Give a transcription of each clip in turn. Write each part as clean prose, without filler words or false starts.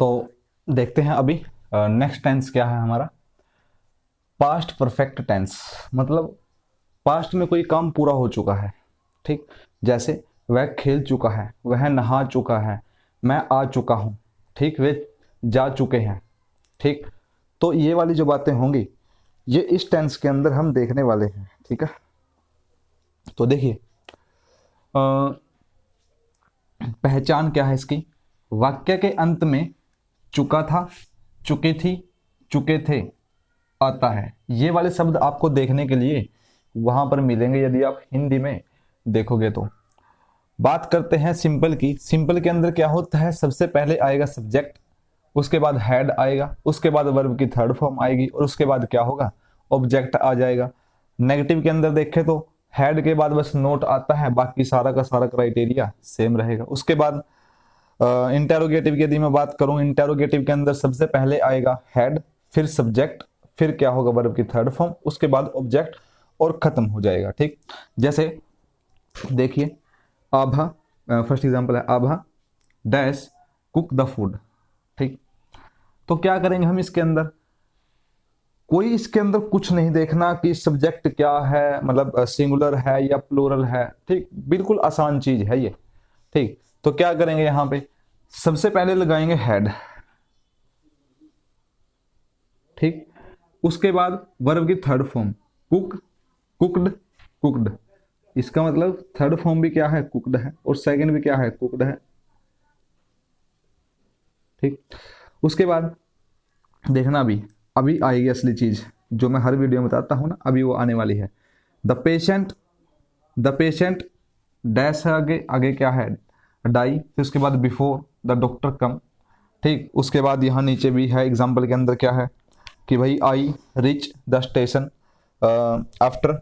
तो देखते हैं अभी नेक्स्ट टेंस क्या है हमारा। पास्ट परफेक्ट टेंस मतलब पास्ट में कोई काम पूरा हो चुका है। ठीक, जैसे वह खेल चुका है, वह नहा चुका है, मैं आ चुका हूं। ठीक, वे जा चुके हैं। ठीक, तो ये वाली जो बातें होंगी ये इस टेंस के अंदर हम देखने वाले हैं। ठीक है, तो देखिए पहचान क्या है इसकी। वाक्य के अंत में चुका था, चुकी थी, चुके थे आता है। ये वाले शब्द आपको देखने के लिए वहां पर मिलेंगे यदि आप हिंदी में देखोगे तो। बात करते हैं सिंपल की। सिंपल के अंदर क्या होता है, सबसे पहले आएगा सब्जेक्ट, उसके बाद हैड आएगा, उसके बाद वर्ब की थर्ड फॉर्म आएगी और उसके बाद क्या होगा, ऑब्जेक्ट आ जाएगा। नेगेटिव के अंदर देखें तो हैड के बाद बस नोट आता है, बाकी सारा का सारा क्राइटेरिया सेम रहेगा। उसके बाद इंटेरोगेटिव की यदि मैं बात करूं, इंटेरोगेटिव के अंदर सबसे पहले आएगा हेड, फिर सब्जेक्ट, फिर क्या होगा वर्ब की थर्ड फॉर्म, उसके बाद ऑब्जेक्ट और खत्म हो जाएगा। ठीक, जैसे देखिए आभा, फर्स्ट एग्जांपल है आभा डैश कुक द फूड। ठीक, तो क्या करेंगे हम इसके अंदर, कोई इसके अंदर कुछ नहीं देखना कि सब्जेक्ट क्या है, मतलब सिंगुलर है या प्लूरल है। ठीक, बिल्कुल आसान चीज है ये। ठीक, तो क्या करेंगे यहां पे, सबसे पहले लगाएंगे हेड। ठीक, उसके बाद वर्ब की third form cook, cooked, cooked. इसका मतलब थर्ड फॉर्म भी क्या है, कुकड है, और सेकंड भी क्या है, कुकड है। ठीक, उसके बाद देखना अभी आएगी असली चीज जो मैं हर वीडियो में बताता हूं ना, अभी वो आने वाली है। द पेशेंट डैश है, आगे आगे क्या है, डाई, फिर उसके बाद बिफोर द डॉक्टर कम। ठीक, उसके बाद यहाँ नीचे भी है एग्जाम्पल के अंदर क्या है कि भाई आई rich the station after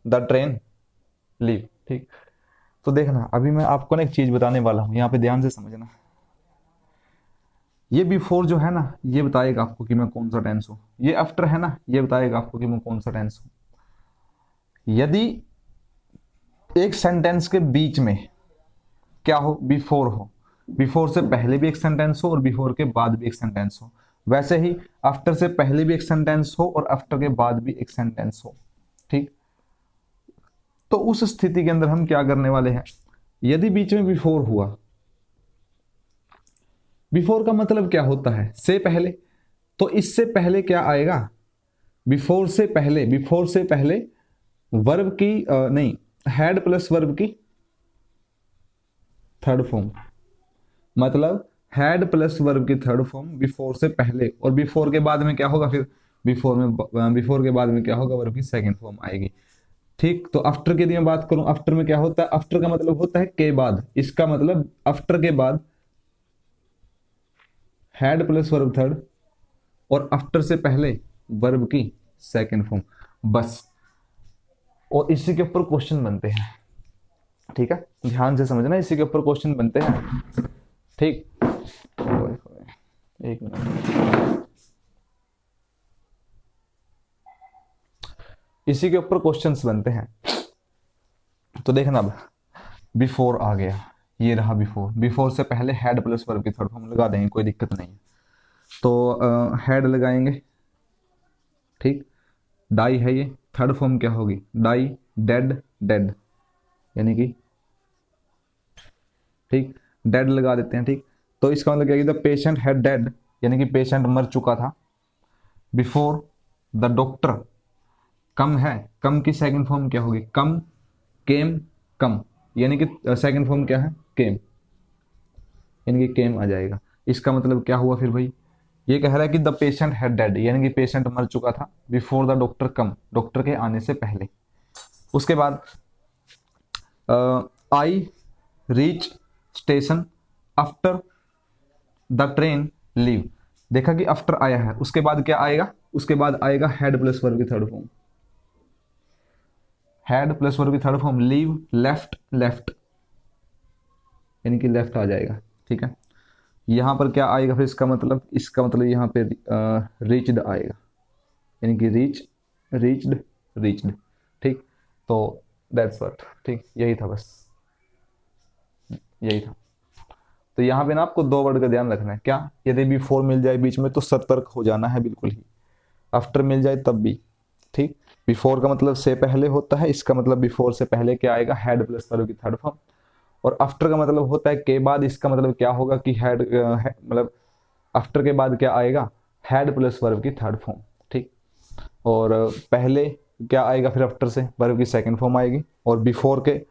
the train leave. ठीक, तो देखना अभी मैं आपको ना एक चीज बताने वाला हूं, यहाँ पे ध्यान से समझना। ये बिफोर जो है ना ये बताएगा आपको कि मैं कौन सा टेंस हूं, ये आफ्टर है ना ये बताएगा आपको कि मैं कौन सा टेंस हूं। यदि एक सेंटेंस के बीच में क्या हो, बिफोर हो, बिफोर से पहले भी एक सेंटेंस हो और बिफोर के बाद भी एक सेंटेंस हो, वैसे ही आफ्टर से पहले भी एक सेंटेंस हो और आफ्टर के बाद भी एक सेंटेंस हो। ठीक, तो उस स्थिति के अंदर हम क्या करने वाले हैं, यदि बीच में बिफोर हुआ, बिफोर का मतलब क्या होता है, से पहले, तो इससे पहले क्या आएगा, बिफोर से पहले, बिफोर से पहले वर्ब की नहीं, हैड प्लस वर्ब की थर्ड फॉर्म, मतलब हैड प्लस वर्ब की थर्ड फॉर्म बिफोर से पहले, और बिफोर के बाद में क्या होगा, फिर बिफोर के बाद में क्या होगा, वर्ब की सेकंड फॉर्म आएगी। ठीक, तो आफ्टर की यदि मैं बात करूं, आफ्टर में क्या होता है, आफ्टर का मतलब होता है के बाद, इसका मतलब आफ्टर के बाद हैड प्लस वर्ब थर्ड और आफ्टर से पहले वर्ब की सेकंड फॉर्म, बस। और इसी के ऊपर क्वेश्चन बनते हैं। ठीक है, ध्यान से समझना, इसी के ऊपर क्वेश्चन बनते हैं। ठीक, एक मिनट, इसी के ऊपर क्वेश्चंस बनते हैं। तो देखना अब बिफोर आ गया, ये रहा बिफोर, बिफोर से पहले हैड प्लस वर्ब की थर्ड फॉर्म लगा देंगे, कोई दिक्कत नहीं है। तो हैड लगाएंगे। ठीक, डाई है ये, थर्ड फॉर्म क्या होगी, डाई डेड, डेड यानी कि, ठीक, डेड लगा देते हैं। ठीक, तो इसका मतलब क्या है, द पेशेंट हैड डेड यानी कि पेशेंट मर चुका था। बिफोर द डॉक्टर, कम है, कम की सेकंड फॉर्म क्या होगी, कम, केम, कम, यानी कि सेकंड फॉर्म क्या है, केम, यानी कि केम आ जाएगा। इसका मतलब क्या हुआ फिर भाई, ये कह रहा है कि द पेशेंट हैड डेड यानी कि पेशेंट मर चुका था, before the doctor come, doctor के आने से पहले। उसके बाद I reach station after the train leave, देखा कि आफ्टर आया है, उसके बाद क्या आएगा, उसके बाद आएगा हैड प्लस वर्ब की third form, had plus verb की third form, leave, left, left यानी कि लेफ्ट आ जाएगा। ठीक है, यहां पर क्या आएगा फिर, इसका मतलब, इसका मतलब यहां पे रीच्ड आएगा यानी कि रीच, रीच्ड, रीच्ड। ठीक, तो दैट्स व्हाट। ठीक, यही था बस, यही था। तो यहाँ पे ना आपको 2 वर्ड का ध्यान रखना है। क्या? यदि बिफोर मिल जाए बीच में तो सतर्क हो जाना है बिल्कुल ही। आफ्टर मिल जाए तब भी, ठीक। बिफोर का मतलब से पहले होता है, इसका मतलब बिफोर से पहले क्या आएगा? हैड प्लस वर्ब की थर्ड फॉर्म। और आफ्टर का मतलब होता है के बाद, इसका मतलब क्या होगा कि हैड मतलब आफ्टर के बाद क्या आएगा? हैड प्लस वर्ब की थर्ड फॉर्म, ठीक। और पहले क्या आएगा फिर आफ्टर से? वर्ब की सेकंड फॉर्म आएगी। और बिफोर के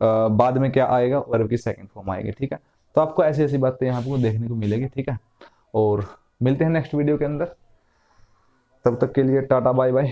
बाद में क्या आएगा? वर्ब की सेकंड फॉर्म आएगी, ठीक है। तो आपको ऐसी ऐसी बातें यहाँ आपको देखने को मिलेगी, ठीक है। और मिलते हैं नेक्स्ट वीडियो के अंदर, तब तक के लिए टाटा बाय बाय।